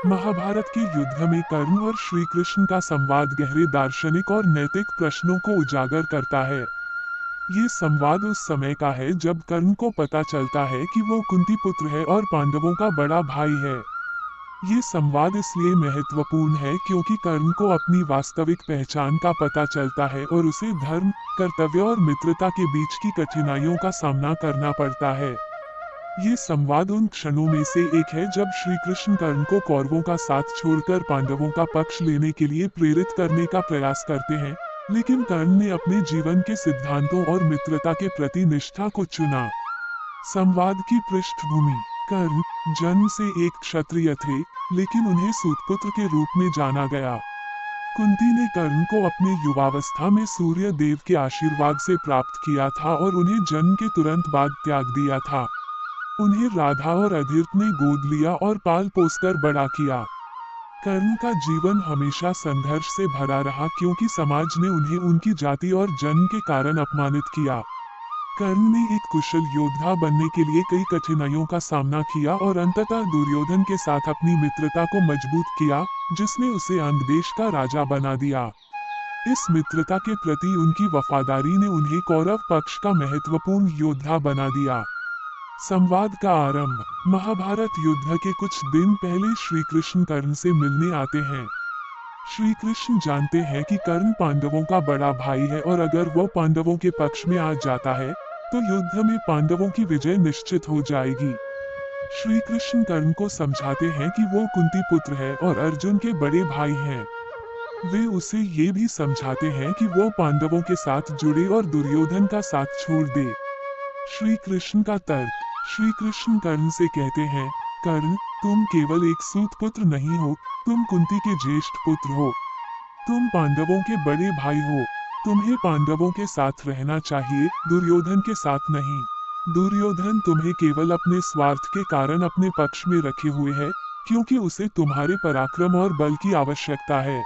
महाभारत के युद्ध में कर्ण और श्री कृष्ण का संवाद गहरे दार्शनिक और नैतिक प्रश्नों को उजागर करता है। ये संवाद उस समय का है जब कर्ण को पता चलता है कि वो कुंती पुत्र है और पांडवों का बड़ा भाई है। ये संवाद इसलिए महत्वपूर्ण है क्योंकि कर्ण को अपनी वास्तविक पहचान का पता चलता है और उसे धर्म, कर्तव्य और मित्रता के बीच की कठिनाइयों का सामना करना पड़ता है। ये संवाद उन क्षणों में से एक है जब श्री कृष्ण कर्ण को कौरवों का साथ छोड़कर पांडवों का पक्ष लेने के लिए प्रेरित करने का प्रयास करते हैं, लेकिन कर्ण ने अपने जीवन के सिद्धांतों और मित्रता के प्रति निष्ठा को चुना। संवाद की पृष्ठभूमि। कर्ण जन्म से एक क्षत्रिय थे, लेकिन उन्हें सूतपुत्र के रूप में जाना गया। कुंती ने कर्ण को अपने युवावस्था में सूर्य देव के आशीर्वाद से प्राप्त किया था और उन्हें जन्म के तुरंत बाद त्याग दिया था। उन्हें राधा और अधीर्त ने गोद लिया और पाल पोसकर बड़ा किया। कर्ण का जीवन हमेशा संघर्ष से भरा रहा क्योंकि समाज ने उन्हें उनकी जाति और जन्म के कारण अपमानित किया। कर्ण ने एक कुशल योद्धा बनने के लिए कई कठिनाइयों का सामना किया और अंततः दुर्योधन के साथ अपनी मित्रता को मजबूत किया, जिसने उसे अंगदेश का राजा बना दिया। इस मित्रता के प्रति उनकी वफादारी ने उन्हें कौरव पक्ष का महत्वपूर्ण योद्धा बना दिया। संवाद का आरंभ। महाभारत युद्ध के कुछ दिन पहले श्री कृष्ण कर्ण से मिलने आते हैं। श्री कृष्ण जानते हैं कि कर्ण पांडवों का बड़ा भाई है और अगर वो पांडवों के पक्ष में आ जाता है तो युद्ध में पांडवों की विजय निश्चित हो जाएगी। श्री कृष्ण कर्ण को समझाते हैं कि वो कुंती पुत्र है और अर्जुन के बड़े भाई हैं। वे उसे ये भी समझाते हैं कि वो पांडवों के साथ जुड़े और दुर्योधन का साथ छोड़ दे। श्री कृष्ण का तर्क। श्री कृष्ण कर्ण से कहते हैं, कर्ण, तुम केवल एक सूत पुत्र नहीं हो, तुम कुंती के ज्येष्ठ पुत्र हो। तुम पांडवों के बड़े भाई हो। तुम्हें पांडवों के साथ रहना चाहिए, दुर्योधन के साथ नहीं। दुर्योधन तुम्हें केवल अपने स्वार्थ के कारण अपने पक्ष में रखे हुए है, क्योंकि उसे तुम्हारे पराक्रम और बल की आवश्यकता है।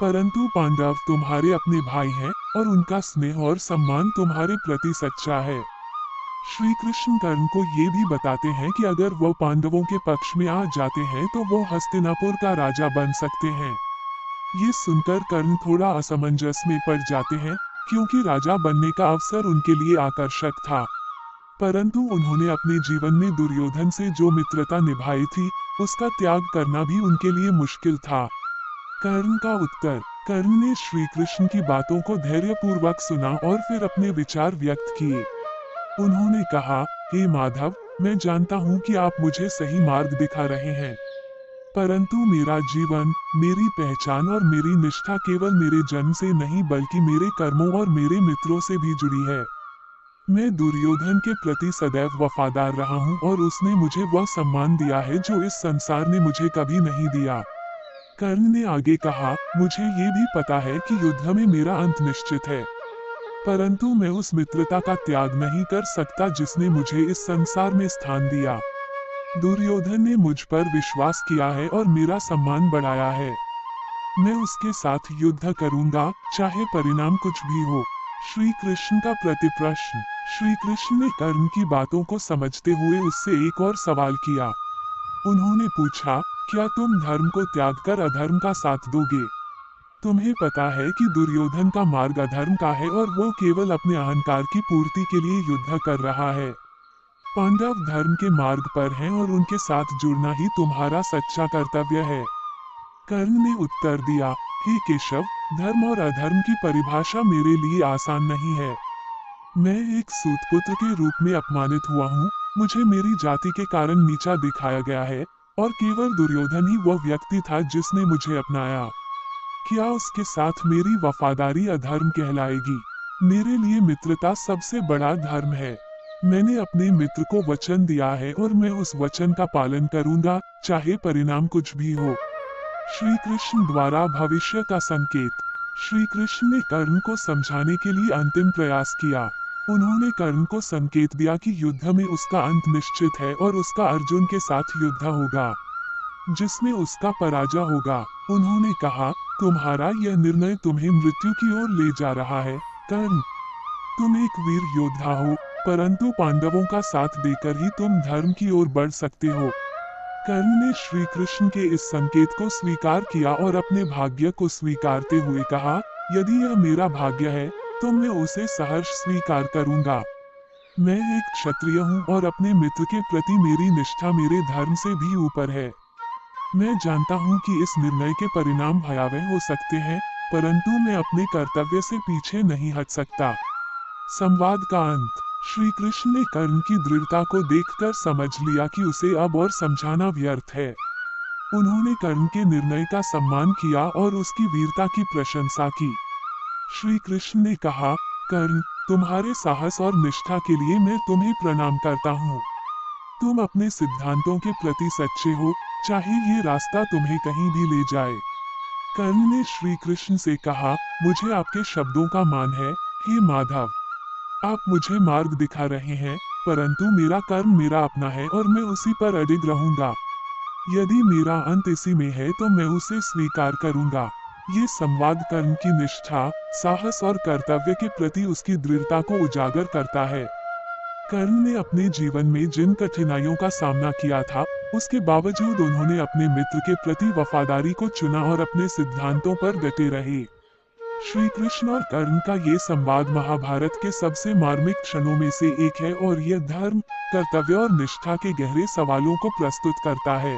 परंतु पांडव तुम्हारे अपने भाई हैं और उनका स्नेह और सम्मान तुम्हारे प्रति सच्चा है। श्री कृष्ण कर्ण को ये भी बताते हैं कि अगर वो पांडवों के पक्ष में आ जाते हैं तो वो हस्तिनापुर का राजा बन सकते हैं। ये सुनकर कर्ण थोड़ा असमंजस में पड़ जाते हैं, क्योंकि राजा बनने का अवसर उनके लिए आकर्षक था। परंतु उन्होंने अपने जीवन में दुर्योधन से जो मित्रता निभाई थी, उसका त्याग करना भी उनके लिए मुश्किल था। कर्ण का उत्तर। कर्ण ने श्री कृष्ण की बातों को धैर्यपूर्वक सुना और फिर अपने विचार व्यक्त किए। उन्होंने कहा, हे माधव, मैं जानता हूँ कि आप मुझे सही मार्ग दिखा रहे हैं, परंतु मेरा जीवन, मेरी पहचान और मेरी निष्ठा केवल मेरे जन्म से नहीं बल्कि मेरे कर्मों और मेरे मित्रों से भी जुड़ी है। मैं दुर्योधन के प्रति सदैव वफादार रहा हूँ और उसने मुझे वह सम्मान दिया है जो इस संसार ने मुझे कभी नहीं दिया। कर्ण ने आगे कहा, मुझे ये भी पता है कि युद्ध में मेरा अंत निश्चित है, परंतु मैं उस मित्रता का त्याग नहीं कर सकता जिसने मुझे इस संसार में स्थान दिया। दुर्योधन ने मुझ पर विश्वास किया है और मेरा सम्मान बढ़ाया है। मैं उसके साथ युद्ध करूंगा, चाहे परिणाम कुछ भी हो। श्री कृष्ण का प्रतिप्रश्न। श्री कृष्ण ने कर्ण की बातों को समझते हुए उससे एक और सवाल किया। उन्होंने पूछा, क्या तुम धर्म को त्याग कर अधर्म का साथ दोगे? तुम्हें पता है कि दुर्योधन का मार्ग अधर्म का है और वो केवल अपने अहंकार की पूर्ति के लिए युद्ध कर रहा है। पांडव धर्म के मार्ग पर हैं और उनके साथ जुड़ना ही तुम्हारा सच्चा कर्तव्य है। कर्ण ने उत्तर दिया, हे केशव, धर्म और अधर्म की परिभाषा मेरे लिए आसान नहीं है। मैं एक सूतपुत्र के रूप में अपमानित हुआ हूँ, मुझे मेरी जाति के कारण नीचा दिखाया गया है और केवल दुर्योधन ही वह व्यक्ति था जिसने मुझे अपनाया। क्या उसके साथ मेरी वफादारी अधर्म कहलाएगी? मेरे लिए मित्रता सबसे बड़ा धर्म है। मैंने अपने मित्र को वचन दिया है और मैं उस वचन का पालन करूंगा, चाहे परिणाम कुछ भी हो। श्री कृष्ण द्वारा भविष्य का संकेत। श्री कृष्ण ने कर्ण को समझाने के लिए अंतिम प्रयास किया। उन्होंने कर्ण को संकेत दिया कि युद्ध में उसका अंत निश्चित है और उसका अर्जुन के साथ युद्ध होगा, जिसमें उसका पराजय होगा। उन्होंने कहा, तुम्हारा यह निर्णय तुम्हें मृत्यु की ओर ले जा रहा है। कर्ण, तुम एक वीर योद्धा हो, परंतु पांडवों का साथ देकर ही तुम धर्म की ओर बढ़ सकते हो। कर्ण ने श्री कृष्ण के इस संकेत को स्वीकार किया और अपने भाग्य को स्वीकारते हुए कहा, यदि यह मेरा भाग्य है तो मैं उसे सहर्ष स्वीकार करूंगा। मैं एक क्षत्रिय हूँ और अपने मित्र के प्रति मेरी निष्ठा मेरे धर्म से भी ऊपर है। मैं जानता हूँ कि इस निर्णय के परिणाम भयावह हो सकते हैं, परंतु मैं अपने कर्तव्य से पीछे नहीं हट सकता। संवाद का अंत। श्री कृष्ण ने कर्ण की दृढ़ता को देखकर समझ लिया कि उसे अब और समझाना व्यर्थ है। उन्होंने कर्ण के निर्णय का सम्मान किया और उसकी वीरता की प्रशंसा की। श्री कृष्ण ने कहा, कर्ण, तुम्हारे साहस और निष्ठा के लिए मैं तुम्हें प्रणाम करता हूँ। तुम अपने सिद्धांतों के प्रति सच्चे हो, चाहे ये रास्ता तुम्हें कहीं भी ले जाए। कर्ण ने श्री कृष्ण से कहा, मुझे आपके शब्दों का मान है, हे माधव। आप मुझे मार्ग दिखा रहे हैं, परंतु मेरा कर्म मेरा अपना है और मैं उसी पर अडिग रहूंगा। यदि मेरा अंत इसी में है तो मैं उसे स्वीकार करूंगा। ये संवाद कर्ण की निष्ठा, साहस और कर्तव्य के प्रति उसकी दृढ़ता को उजागर करता है। कर्ण ने अपने जीवन में जिन कठिनाइयों का सामना किया था, उसके बावजूद उन्होंने अपने मित्र के प्रति वफादारी को चुना और अपने सिद्धांतों पर डटे रहे। श्री कृष्ण और कर्ण का ये संवाद महाभारत के सबसे मार्मिक क्षणों में से एक है और यह धर्म, कर्तव्य और निष्ठा के गहरे सवालों को प्रस्तुत करता है।